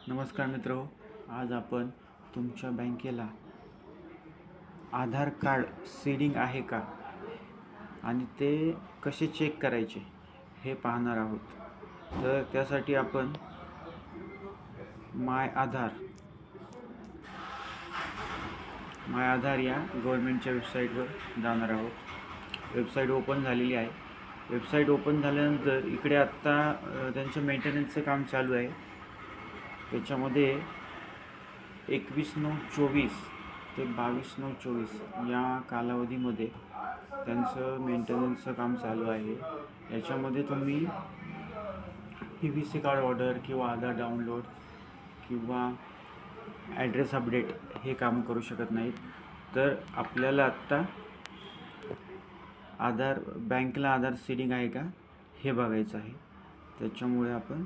नमस्कार मित्र, आज आपण तुमच्या बँकेला आधार कार्ड सीडिंग आहे का आणि ते कसे चेक करायचे हे पाहणार आहोत. तर त्यासाठी आपण माय आधार या गव्हर्नमेंटच्या वेबसाईटवर जाणार आहोत. वेबसाईट ओपन झालेली आहे. वेबसाईट ओपन झाल्यानंतर इकडे आत्ता त्यांचं मेंटेनन्सचं काम चालू आहे. त्याच्यामध्ये 21/9/24 ते 22/9/24 या कालावधीमध्ये त्यांचं मेंटेनन्सचं काम चालू आहे. याच्यामध्ये तुम्ही PVC कार्ड ऑर्डर किंवा आधार डाउनलोड किंवा ॲड्रेस अपडेट हे काम करू शकत नाहीत. तर आपल्याला आत्ता बँकेला आधार सीडिंग आहे का हे बघायचं आहे. त्याच्यामुळे आपण